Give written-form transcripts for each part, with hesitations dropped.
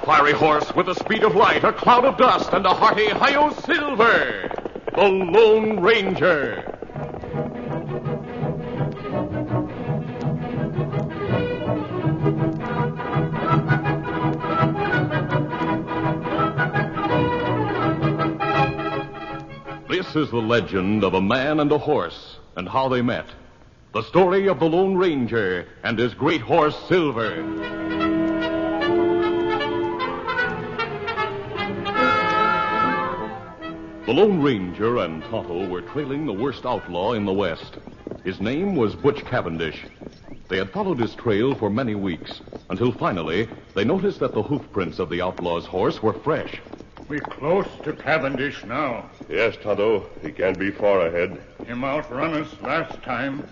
fiery horse with the speed of light, a cloud of dust, and a hearty hi-yo Silver, the Lone Ranger. This is the legend of a man and a horse, and how they met. The story of the Lone Ranger and his great horse, Silver. The Lone Ranger and Tonto were trailing the worst outlaw in the West. His name was Butch Cavendish. They had followed his trail for many weeks, until finally they noticed that the hoof prints of the outlaw's horse were fresh. We're close to Cavendish now. Yes, Tonto. He can't be far ahead. Him outrun us last time.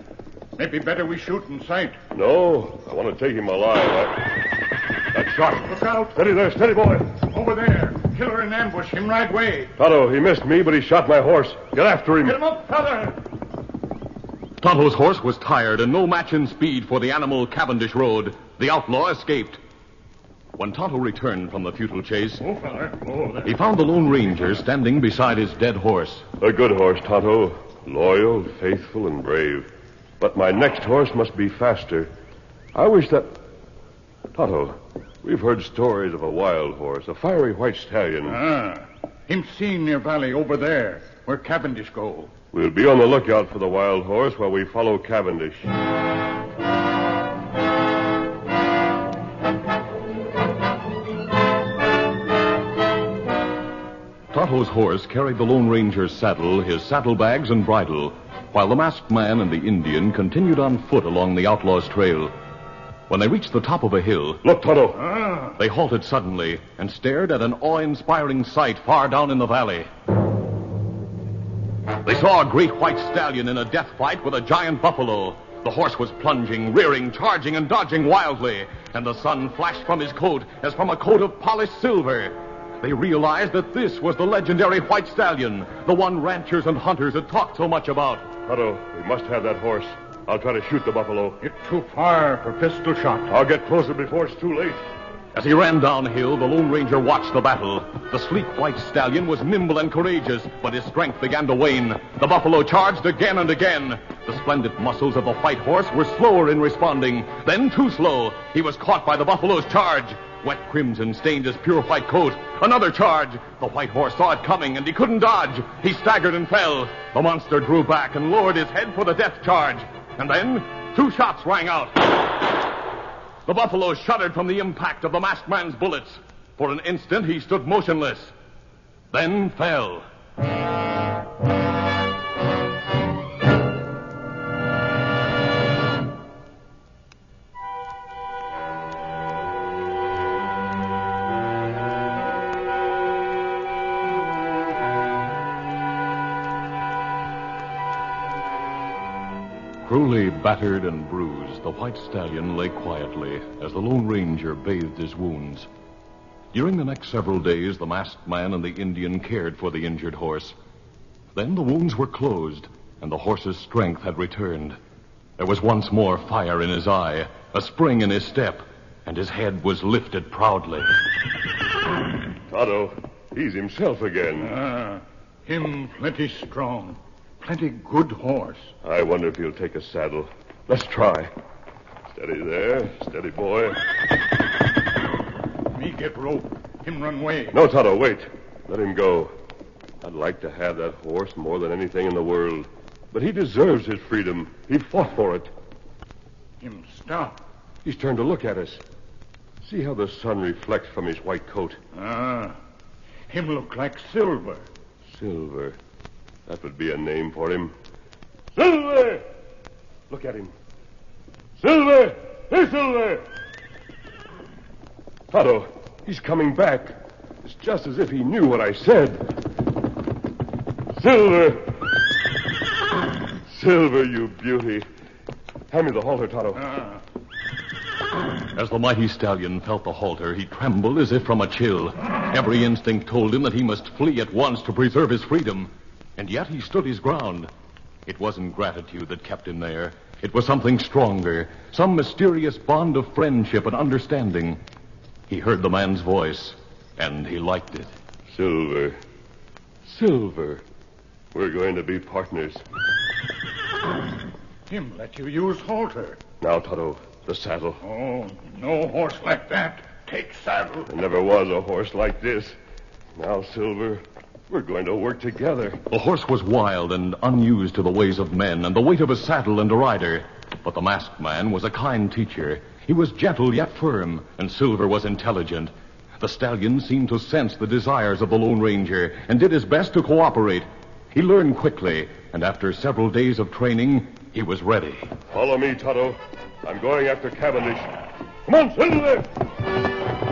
Maybe better we shoot in sight. No, I want to take him alive. That shot. Look out. Steady there, steady, boy. Over there. Killer in ambush. Him right way. Tonto, he missed me, but he shot my horse. Get after him. Get him up, fella. Tonto's horse was tired and no match in speed for the animal Cavendish rode. The outlaw escaped. When Tonto returned from the futile chase, he found the Lone Ranger standing beside his dead horse. A good horse, Tonto. Loyal, faithful, and brave. But my next horse must be faster. I wish that... Tonto, we've heard stories of a wild horse, a fiery white stallion. Him seen near valley over there, where Cavendish go. We'll be on the lookout for the wild horse while we follow Cavendish. Tonto's horse carried the Lone Ranger's saddle, his saddlebags, and bridle, while the masked man and the Indian continued on foot along the outlaw's trail. When they reached the top of a hill... Look, Tonto! They halted suddenly and stared at an awe-inspiring sight far down in the valley. They saw a great white stallion in a death fight with a giant buffalo. The horse was plunging, rearing, charging, and dodging wildly, and the sun flashed from his coat as from a coat of polished silver. They realized that this was the legendary white stallion, the one ranchers and hunters had talked so much about. Tonto, we must have that horse. I'll try to shoot the buffalo. It's too far for pistol shot. I'll get closer before it's too late. As he ran downhill, the Lone Ranger watched the battle. The sleek white stallion was nimble and courageous, but his strength began to wane. The buffalo charged again and again. The splendid muscles of the white horse were slower in responding. Then, too slow, he was caught by the buffalo's charge. Wet crimson stained his pure white coat. Another charge. The white horse saw it coming, and he couldn't dodge. He staggered and fell. The monster drew back and lowered his head for the death charge. And then, 2 shots rang out. The buffalo shuddered from the impact of the masked man's bullets. For an instant, he stood motionless. Then fell. Cruelly battered and bruised, the white stallion lay quietly as the Lone Ranger bathed his wounds. During the next several days, the masked man and the Indian cared for the injured horse. Then the wounds were closed, and the horse's strength had returned. There was once more fire in his eye, a spring in his step, and his head was lifted proudly. Tonto, he's himself again. Him plenty strong. Plenty good horse. I wonder if he'll take a saddle. Let's try. Steady there. Steady, boy. Me get rope. Him run away. No, Tonto, wait. Let him go. I'd like to have that horse more than anything in the world. But he deserves his freedom. He fought for it. Him stop. He's turned to look at us. See how the sun reflects from his white coat. Him look like Silver. Silver. That would be a name for him. Silver! Look at him. Silver! Hey, Silver! Tonto, he's coming back. It's just as if he knew what I said. Silver! Silver, you beauty. Hand me the halter, Tonto. As the mighty stallion felt the halter, he trembled as if from a chill. Every instinct told him that he must flee at once to preserve his freedom. And yet he stood his ground. It wasn't gratitude that kept him there. It was something stronger, some mysterious bond of friendship and understanding. He heard the man's voice, and he liked it. Silver. Silver. We're going to be partners. Him let you use halter. Now, Tonto, the saddle. Oh, no horse like that. Take saddle. There never was a horse like this. Now, Silver, we're going to work together. The horse was wild and unused to the ways of men and the weight of a saddle and a rider. But the masked man was a kind teacher. He was gentle yet firm, and Silver was intelligent. The stallion seemed to sense the desires of the Lone Ranger and did his best to cooperate. He learned quickly, and after several days of training, he was ready. Follow me, Tonto. I'm going after Cavendish. Come on, Silver!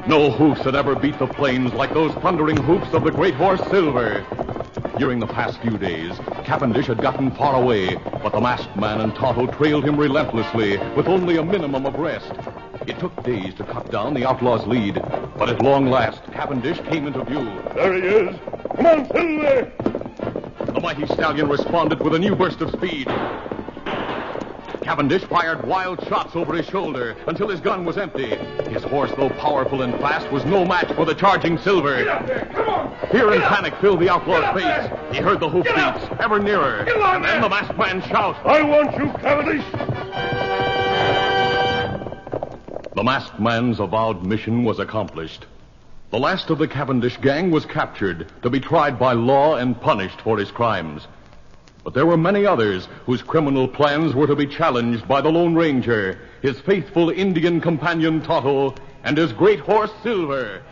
No hoofs had ever beat the plains like those thundering hoofs of the great horse Silver. During the past few days, Cavendish had gotten far away, but the masked man and Tonto trailed him relentlessly with only a minimum of rest. It took days to cut down the outlaw's lead, but at long last, Cavendish came into view. There he is. Come on, Silver! The mighty stallion responded with a new burst of speed. Cavendish fired wild shots over his shoulder until his gun was empty. His horse, though powerful and fast, was no match for the charging Silver. Get up there. Come on. Fear and panic filled the outlaw's face. there. He heard the hoofbeats ever nearer. Get along And then the masked man shout. I want you, Cavendish! The masked man's avowed mission was accomplished. The last of the Cavendish gang was captured to be tried by law and punished for his crimes. But there were many others whose criminal plans were to be challenged by the Lone Ranger, his faithful Indian companion Tonto, and his great horse Silver.